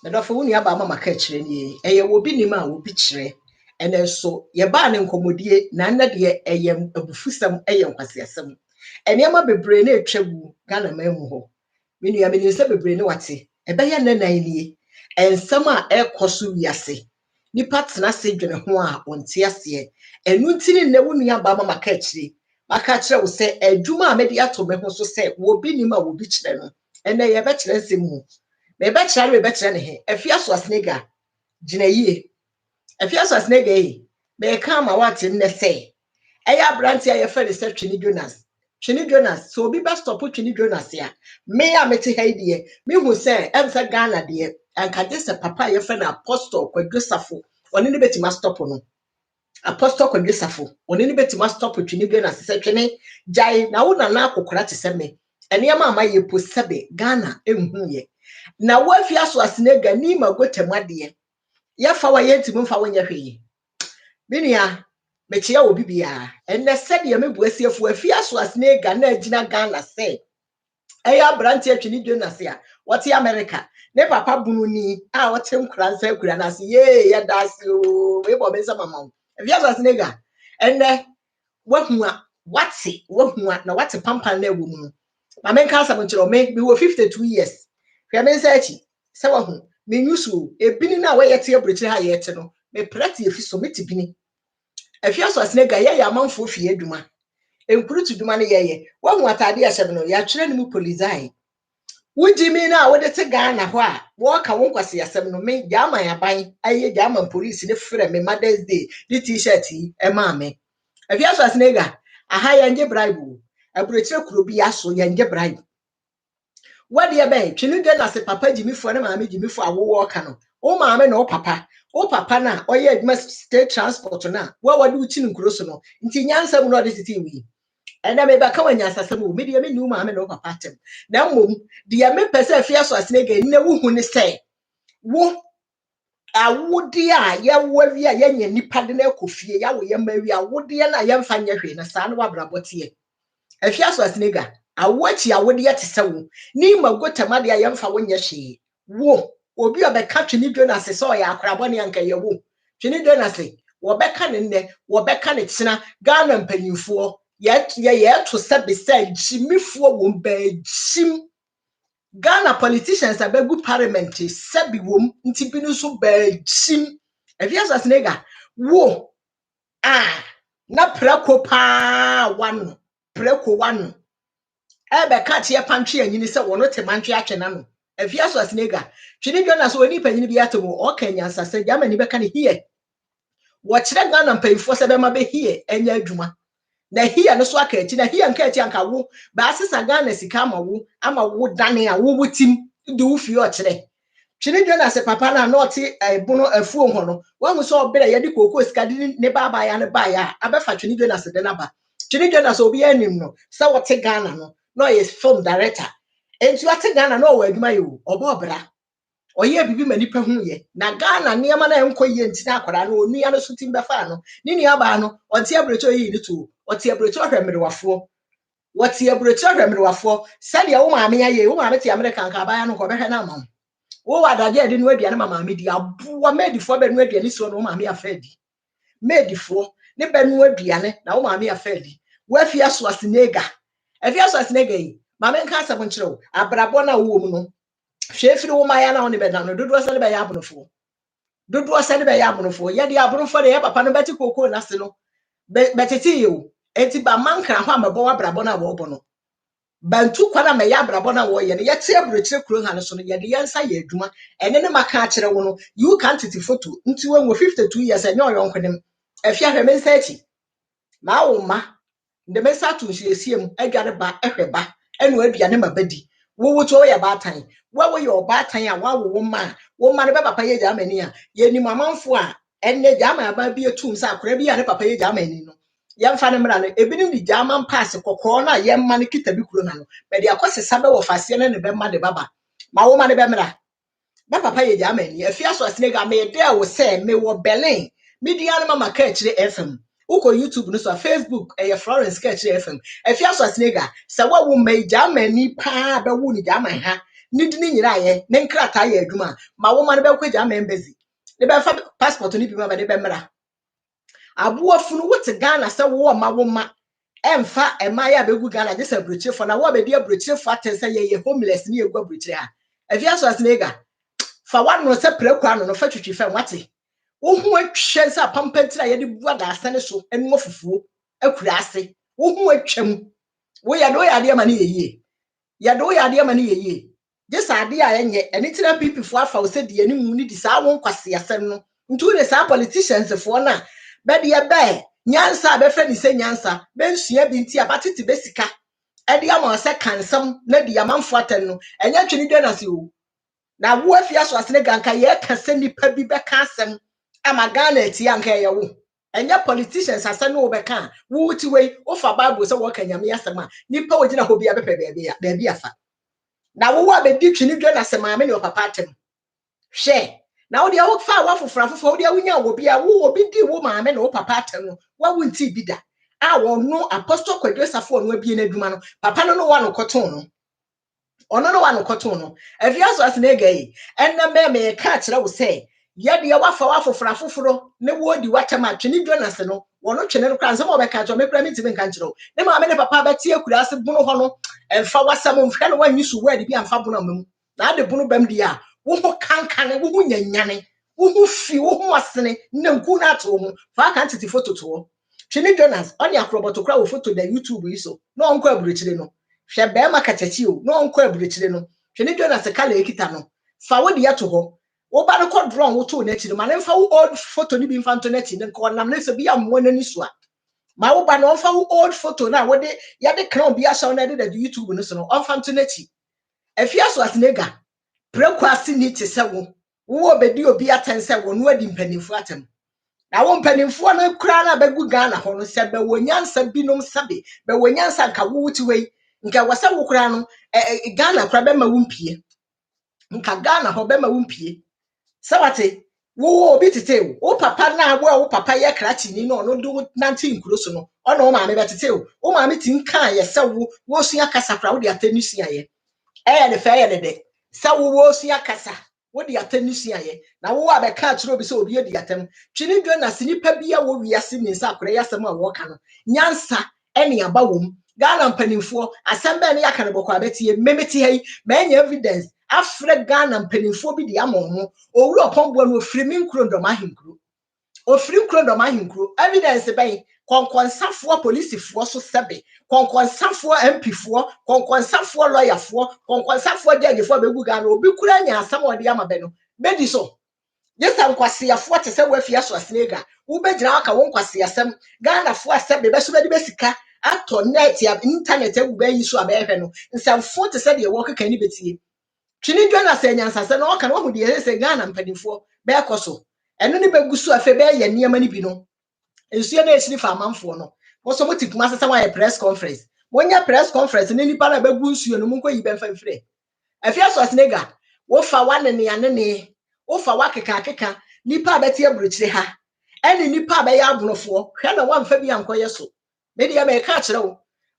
Me do fo ni aba mama ka kire ni eye wo bi nim a wo bi kire ene so ye ba ne nkomodie na na de eye abufusam eye nkwasiasam enema bebre na etwagu Ghana mamu ho me nua me ni se bebre ne wate ebe ye nan nie ensam a ekoso wiase nipa tena se dwene ho a onte ase enu ntini ne wo nua ba mama ka kire maka kire wo se adwuma a me de ato me ho so se wo bi nim a wo bi kire no ene ye be kire nsem mu me be kire ne he afia so asnega gina yie afia so asnega yi me ka ma wate ne se eya branti aye fe se Twini Jonas so obi ba stop Twini Jonas ya me ya meti ha die me hu se emsa Ghana de anka de se papa aye fe na apostle Kwadwosafo oni ne beti ma stop no apostle Kwadwosafo oni ne beti ma stop Twini Jonas se twene jai na wo na akokora te se me ene ma amaye po sebe Ghana enhu ye na wo afia so asnega ni magotemade ya fa wa yenti mu fa wonya hwe binia mechia obi bia enne sede mebu asiefo afia so asnega na agina Ghana se eya branti Twini Jonas ya wote America ne papa bunu ni a wote nkura nsa akura na se ye ya dase o we bo mensa mama afia so asnega enne wahua wahua na wate pampan na ewu mu ma menka asam nkyero me wo 52 years hwe mensa achi se wahu me nyusu ebini na we yete abrochire ha yete no me prati efi so meti bini afia so asnega ye ya manfo fie adwuma enkurutu dwuma ne ye wahu atade ya hyebe no ya twere ne mu polizai wujimi na wode te Ghana ho a wo ka wo nkwase yasem no me jama yaban aye jama police ne frɛ me Mother's Day di t-shirt yi e ma me afia so asnega aha ya nge bribe abrochire kuro bi aso ya nge bribe wade ya ben Twini Jonas papa jimifo ne maame jimifo awowo ka no o maame na o papa na oye adwuma state transport na wo wade uchi nkuro so no nti nyansa mu no de titi wi ena me ba ka wanyasa sam wo me de me nu maame na o papa tem na mom de me pese afia so asnega ni na wo hu ne sei wo awode a ye wo wi a ye nya nipa de na ekofie ya wo ye ma wi awode na ye mfa nya hwe na saa no wabrabote afia so asnega awochi awode ye tesewo ni magotamade ya yemfa wonye hwe wo obi obeka Twini Jonas se o ya akrabone anka ye wo Twini Jonas wo beka ne nne wo beka ne kyena Ghana mpanyimfo ye to sebe say jimifo wo mbajim Ghana politicians abegu parliament sebi wom nti binu so bajim afia so asnega wo na preko pa wanu preko wanu ebe ka tie pantwe anyini se wono te mantwe atwena no afia so asnega Twini Jonas oni panyini bi atemo o kanyansa se jama ni beka ne hie wo kire Ghana mpanyifo se be ma be hie enya adwuma na hie no so aka ati na hie nka ati anka wo ba asesa Ghana sika ama wo dane a wo wutim de wo fie o kire Twini Jonas papa na not bono afuo ho no wahu so obere ye de kokoo sika de ne baba ya ne ba ya abefa Twini Jonas de na ba Twini Jonas obi anim no se wote Ghana no no is film director enti wote Ghana no wo adwuma yo obobra oye bibi manipa hu ye na Ghana niam na enkoye enti na akwara no onua no so tim befa no ni nua ba no onte abrocho yi ni to ote abrocho hwemerewafo wote abrocho hwemerewafo sade wo maame ya ye wo maame te America nka ba ya no ko behwe na amam wo wadaje ade no aduane mama me di aboa medifo be no aduane so no wo maame afadi medifo ne be no aduane na wo maame afadi wo afia so asnega yi maame nka asem nkyerɛw abrabɔ na wo mu no hwefiri wo maya na wo ne be na no dodo sɛ ne be ya abonofo ye de abonofo de ye papa no beti kokoo na se no beteti yo enti ba manka ho amabɔ abrabɔ na wo bɔ no bantu kwana me ya abrabɔ na wo ye ne ye te abrochire kuro ha no so no ye de yensa ye adwuma ene ne maka akere wo no you can't titi photo nti wo 52 years enye oyonkonem afia hwe mensa achi ma wo ma nde mensa to hyiesiem adwane ba ehwe ba enu aduane mabadi wo to ye baatan wo ye obaatan a wo ma ne be papa ye jamani a ye ni mamanfo a enne jama ba bi etum sa akora bi a ne papa ye jamani no yemfa ne mra no ebinim di jaman pass kokko na yemma ne kita bi kuro na no be dia kwasesa be wo fase ne be ma de baba ma wo ma ne be mra ba papa ye jamani afia so asnega me de wo se me wo Berlin media no mama ka kire FM uko YouTube no so Facebook Florence ka kire FM afia so asnega se wo me jamani pa be wo ni jaman ha ni di ni nyira ye ne nkrata ye adwuma ma wo ma ne be kwagya ma embassy ne be fa passport ni bi ma be mra aboafunu wote Ghana se wo ma wo ma emfa ema ya begu Ghana je se brochirefo na wo be di brochirefo atense ye homeless ni egu brochire ha afia so asnega fa wano se prekwa no fa twitwi fa wate wo hu atwe se apampantira ye de bua da asane so enu ofufuo akura ase wo hu atwam wo ya do ya de ma ne yeye ya do ya de ma ne yeye je sa ade a enye eni tira pipifo afa wo se de animu ni di sa wo nkwase asem no ntu ne sa politicians fo na be de be nyansa be fe ni se nyansa be nsua bi nti abatete besika e de ama se kansam na di amanfo aten no enya twini de na se o na wo afia so asene ganka ye ka se nipa bi be ka asem ama Ghana ati anka ye wo enya politicians asane wo be ka wo ti we wo fa bible se wo ka nyame asem a nipa wo gina ho bia be be bia afa na wo wa be di twini de na se maame ne papa atem hwe na wo de wo fa wa fofora wo de wo nya wo bia wo obi di wo maame ne wo papa atem no wa wo nti bi da a wo no apostle kwadwesafo no abie na adwuma no papa no wa no koton no ono no wa no koton no afia so asene gai enna me ka kire wo se ye de wa fa wa foforo ne wo di watam atwene Jonas no wono twene no kran se mo be ka jo me kra mi ti me kan kire wo ne maame ne papa ba tie akura ase bunu ho no emfa wasam mfhwe no wa nyisu word bi amfa bunu amam na de bunu bam di a wo ho kankane wo ho nyanyane wo ho fi wo ho asene na nku na ato ho fa kan titi photo to twene Jonas oni akroboto kra wo photo da YouTube yi so no onko aburochire no hwe be ma kachachi o no onko aburochire no twene Jonas kala ekita no fa wo de yato ho wo ba no ko drone wo to na chi no ma ne fa wo old photo ni bi mfa nto na chi ne ko nam ne so bi ammo na ni so a ma wo ba no fa wo old photo na wo de ya de crown bi asha na de da YouTube no so no onfa nto na chi afia so asnega prekwasi ni te se wo obedi obi atense wo no adi mpanimfo atem na wo mpanimfo na kura na begu Ghana ho no se be wonyansa binom sabe be wonyansa nka wo wuti wei nka wasa wo kura no Ghana kura be ma wumpie nka Ghana ho be ma wumpie sawate wo obi tete wo papa na wo papa ye krachi ni no do 19 kuro so no ono wo maame be tete wo maame tin kan ye se wo sua kasa kura wo de atani sua ye de fa ye de se wo sua kasa wo de atani sua ye na wo abeka kire obi se obi e di atam twini Jonas nipa bia wo wiase ni sa akure yasem a wo ka no nyansa ene aba wom Ghana mpanimfo asembe ne yakane bokọ abetie memeti hai ma enya evidence afre Ghana mpanimfo bi di amomo owura opombo no ofiri minkro ndoma hinkro ofiri nkro ndoma hinkro evidence ben konkonsafo policefo so sebe konkonsafo MPfo konkonsafo lawyerfo konkonsafo judgefo begu Ghana obi kura nya asam odi amabe no bedi so yesa nkwasiafo te se wafia so asnega wo begina aka wo nkwasiasem Ghana fo asebe be so be di besika ato net ya internet egube yi so abehwe no nsamfo te se de wo keka ni betie twini Jonas enyansa se no ka no hu de se Ghana mpanimfo be ekoso eno ne begusu afe be ye niam ni bi no ensuo na esini fa amanfo no wo so motikuma sesa wa press conference wonya press conference ne nipa na begu nsuo no munko yi benfa mfire afia so asnega wo fa wane ne ane wo fa wakeka nipa abeti aburochire ha ene nipa abeya abunofo hwe na wamfa bi ankoye so me de me ka kire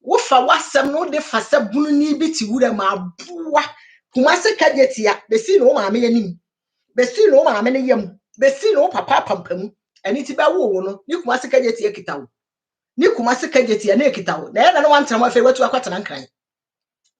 wo fa wasem no de fa se bunu ni bi ti wura ma buwa kuma se kagetia besi no maame yanim besi no maame ne yam besi no papa pampam eni ti ba wo no ni kuma se kagetia kitawo ni kuma se kagetia na ekitawo na na wantra ma fe watu akwatana nkran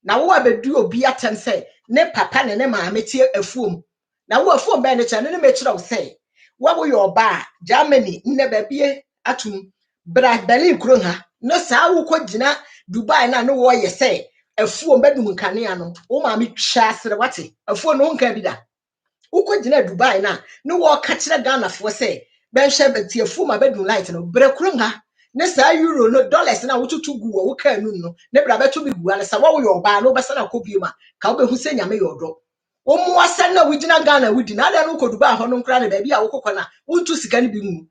na wo abedu obi atense ne papa ne maame tie afuom na wo afuom be ne cha ne me kire wo say wo yo ba Germany nne babie atum Berlin kuro ha no sa wo kogina Dubai na no wo ye say afuom bedum nkane ano wo maame twa asere wate afuo no nka bi da wo kogina Dubai na no wo ka kire Ghana fo say ben hwe betie afuom abedum light no bre kuro ha ne sa euro no dollars na wotutu gu wo ka anu no ne bra betu bi gu ale sa wo yo ba no besa na kobiema ka wo behu se nyame yodo wo mu asa na wugina Ghana wudi na ada no ko Dubai ho no nkra ne ba bia wo kokọ na wontu sika ne bi mu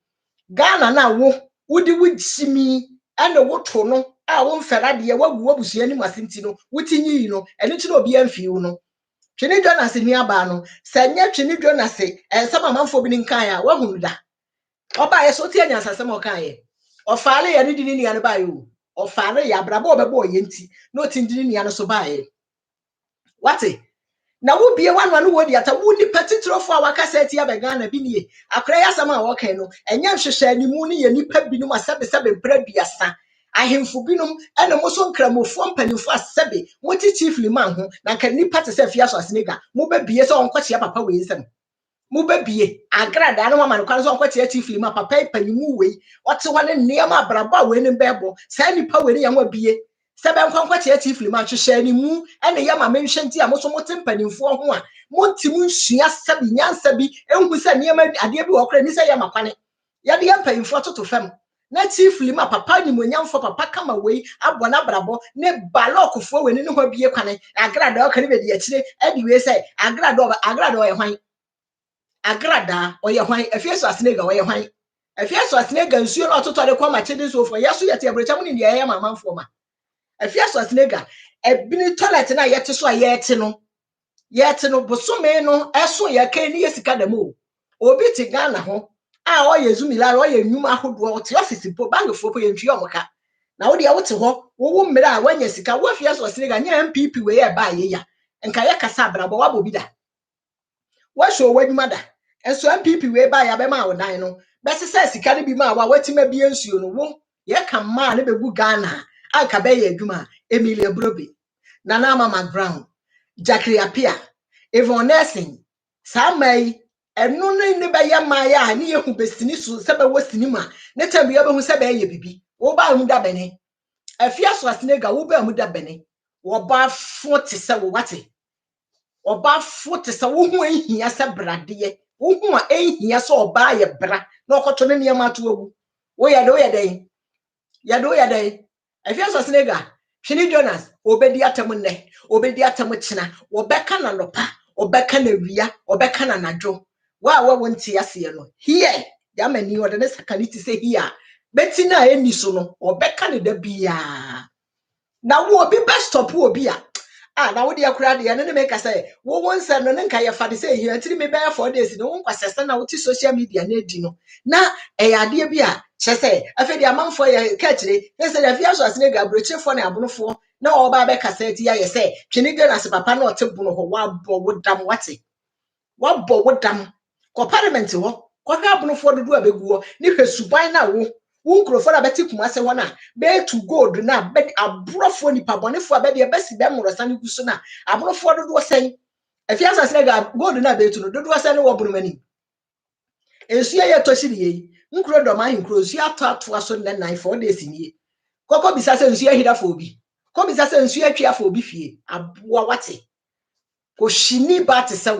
Ghana na wo wudi wudimi ene woto no a wo mfera de wagu wabusua ni masinti no wutinyi no ene ti no obi amfi wo no twini Jonas ni aba no sanya twini Jonas sama manfo bi ni nkan ya wahunu da oba ye so tie nyansa sama okan ye ofaale ya ni dini ni ane ba yo ofaale ya brabo obebo ye nti no tindini ni ane so ba ye wate na wo bie wan no wo di ata wo ni petitrofo a waka set ya be Ghana bi nie akra ya sama wo kan no enya hwehwe animu ni ye nipa binum asebe mpra biasa ahemfo binum ena mo so nkramofo mpanimfo asebe mo ti chief liman ho na kan nipa te se fia so asnega mo ba bie se onkoche papa we nsem mo ba bie agrada no mama no kan so onkoche chief liman papa panimu we ote ho ne niam abraba we ne bebo sa nipa we ne ya ho bie sebe nkwankwache chief liman hwehwe ni mu ene ya ma menhwe nti a mo so mo tempanimfo ho a mo nti mu nsua sebe nyansa bi enhu se niam ade bi okra ni se ya makwane ya de ya mpanimfo toto fam na chief liman papa ni monyamfo papa kama we abona brabo ne balokfo we ne ho bie kwane agrada o kan be de akire ade we se agrada o ye hwan agrada o ye hwan afieso asnega o ye hwan afieso asnega nsuo no toto de kwa ma chede so fo yeso yete abrecha mu ni de ya mamanfo ma afieso asnega ebini toilet na yete so a yete no bosome no eso ye kan ni yesika demo obi ti Ghana ho a o ye zumila o ye nwuma ahodo o ti office po bankfo po ye ntwi omoka na wo de wo te ho wo mmira a wanya sika wo afieso asnega nya MPP we ye ba ye ya nka ye kasa abrabo wa bobi da wo so wadwuma da enso MPP we ba ya be ma wo dan no be se sika ne bi ma wa watima bi ensuo no wo ye kan ma ne begu Ghana anka be ye adwuma Emilia Brobe Nana Mama Brown Jackie Apia Yvonne Nelson samai eno ne be ye ma ya ne ye hu besini so se be wo sinima ne tam ye be hu se be ye bibi wo ba hu da bene afia so asnega wo ba mu da bene wo ba fo te se wo wate oba fote se wo hu ehia se brade wo hu a ehia se oba ye bra na okoto ne niam ato agu wo ye de afia so snega hwini Jonas obedi atam nne obedi atam china wo beka na lopa obeka na wia obeka na nadwo wa wonti ase no here ya mani wo de ne sakaniti se here beti na eni so no obeka ne da bia na wo obi best stop obi a na wo de akura de ne make say wo wonsa no ne nka ye fa de say here ntiri me be 4 days no kwasese na wo ti social media na edi no na ade bi a che say afi de amanfo ye ka kire ne say afi aso asine ga brochefo na abonofo na wo ba be kasa ti ya ye say twini de na se papa na otebu no ho wa bo wo dam wate wa bo wo dam ko parliament ho ko hwa abonofo dodo abegu ni hwesuban na wo nkrofo na beti kumase ho na be to gold na be abrofo ni pabonefo abede be si be morosa ne guso na abrofo dodo sen afiasa sene ga gold na be to no dodo sen wo bunu mani ensu ye toshiri ye nkro do ma nkro su ato aso ne 9 days ni koko bisa se nsu ahida fo obi ko bisa se nsu atwa fo obi fie aboa wate ko shini ba te se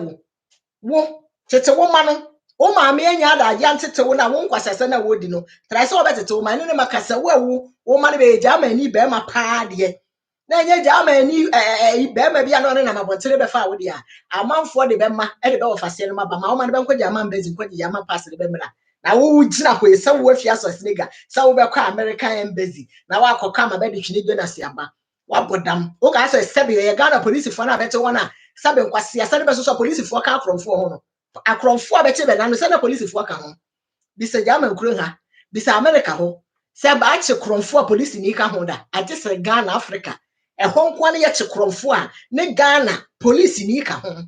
wo tete wo ma no o ma me anya da agya ntete wo na wo nkwasase na wo di no try se obetete wo ma ne makasa wo ma ne be gya ma ni be ma pa de na nya gya ma ni be ma bia no ne na mabontere be fa wo di a amanfo de be ma e de be wo fase no ma ba ma wo ma ne be nko gya ma mbezi nko gya ma pass de be mra na wo gina ko esa wo afia so snega sa wo be kwa American embassy na wa akọka ma be de twini Jonas aba wa bodam wo ka say sebe ye Ghana police fo na bete wona sabe nkwase asa ne be so police fo ka akromfo ho no akromfo abete be na no se na police fo ka ho bisa German kuro ha bisa America ho se ba ache kromfo police ni ka ho da age se Ghana Africa e ho nko ne ye che kromfo a ne Ghana police ni ka ho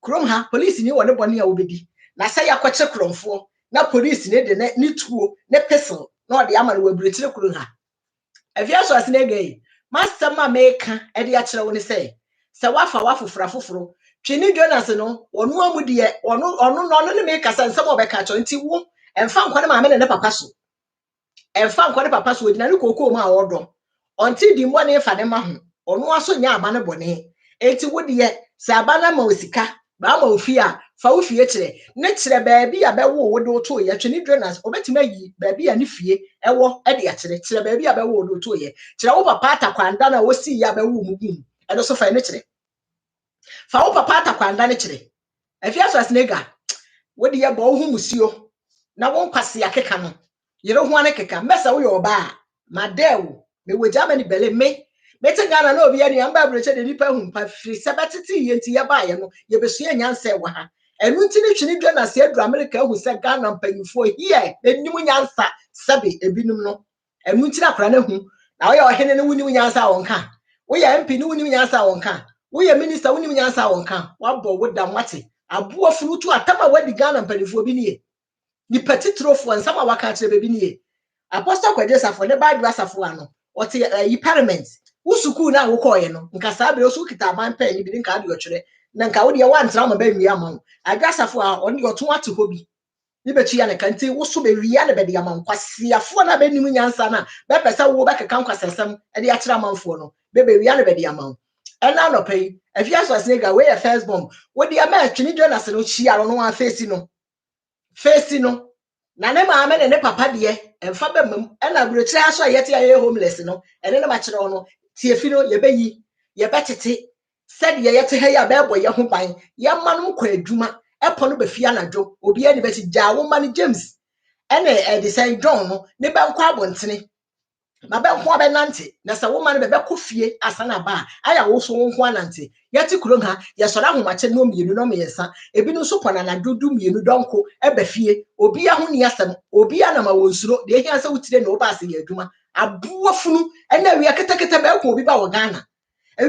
krom ha police ni wo ne bone a obedi na se ya kwache kromfo na police ne de ne tuo ne pistol na ode ama no waburetire kuro ha afia so asine gay master ma meka e de a kire wo ne se wafa wafoforo twini Jonas no onu amudie onu no ne meka se nsem obeka cho nti wo emfa nkwane ma me ne papa so emfa nkwane papa so odina ne kokoo ma odo onti di mbo ne fa ne ma ho onu aso nya aba ne bone enti wo de se aba na ma osika ba ma ofi a fa wo fie kire ne kire baabi a be wo do to ye twini Jonas obetima yi baabi a ne fie ewo e de a kire baabi a be wo do to ye kire wo papa atakwanda na wo si ya be wo mugum e do so fa ne kire fa wo papa atakwanda ne kire afia so asnega wo de ye bo hu musio na wo nkwase akeka no yere ho ane keka mesa wo ye oba madewo me wo Germany bele me te Ghana na obi ani amba abreche de nipa hu pa firi sebetiti ye nti ye ba ye no ye besua nyanse wa ha enu nti ne twini Jonas edu America hu se Ghana mpanyifo here enim nyansa sebe ebinum no enu nti na kra na hu na wo ye ohene ne wunim nyansa wonka wo ye MP ne wunim nyansa wonka Wo ye minister wo nim nyansa wonka wabɔ wo da mwate aboa funu tu atama wadi Ghana mpanifo bi nie ni petitrofo nsama waka kire bebi nie Apostle Kwaje Safo ne Bible asafo ano ote yi parliament wo suku na wo koye no nka saa be osu kita man pa ni bi nka ade otwere na nka wo de wa ntra ma ba nwia ma adwasafo a oni oto ate ho bi ni betu ya ne kanti wo so be wia ne be de ama nkwasiafo na be nim nyansa na be pesa wo be keka nkwasasem e de akira manfo no be wia ne be de ama ena no pay afia so asnega we ya first bomb wo de ama atwini Jonas no chia no wa face no na ne maame ne papa de emfa be mam ena burochire aso yete ya homeless no ene ne ma kire no tiefi no ye beyi ye betete said ye yete ha ya be boy ye ho ban ye ma no kwa adwuma epo no be fia nadwo obi ani be ti ja wo ma ne James ene de say John no ne be nkwa abontene ma be ho be nante na sa wo ma ne be ko fie asana ba aya wo so wo ho anante yete kurom ha ye sora ahomache no mienu no meyesa ebi no so pona na dodu mienu donko e ba fie obi aho ni asem obi anama wo nsuro de ehia se wutire na oba ase ye adwuma aboa funu ena wi aketekete be ko obi ba wo Ghana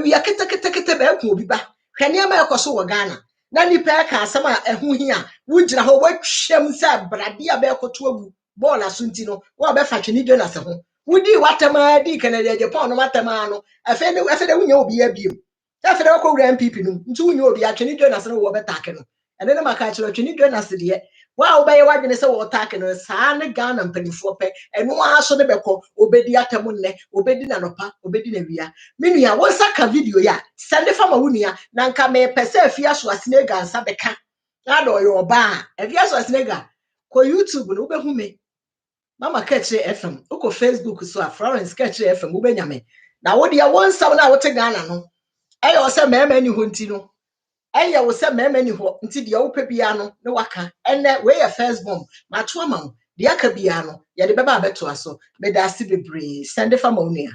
wi aketekete be ko obi ba hwane ma ekoso wo Ghana na nipa ka asem a eho hi a wugira ho watwem se brade a be koto agu ball asunti no wo be fa twini Jonas ho wudi watama di Canada Japan no watama no afa de wunya obi abiem afa de ko wura MPP no nti wunya obi atwini Jonas no wo betake no ene ne maka kire twini Jonas de wa wo be wadwene se wo take no saa ne Ghana mpanifo pe eno aso de beko obedi atam nne obedi na nopa obedi na wia menua wo saka video ya send fa ma wunia na nka me pese afia so asinega nsa beka na do yo ba afia so asinega ko YouTube no wo behu me Mama Ketche FM, uko Facebook so a Florence Ketche FM ubenyame. Na wo dia won saw na wo te Ghana no. Eya wo se mema ni ho nti no. Eya wo se mema ni ho nti dia wo pebia no ne waka. Ene we ya first bomb. Ma to ama wo. Dia ka bia no, ye de beba abeto aso. Me da ase bebre. Send fa ma unia.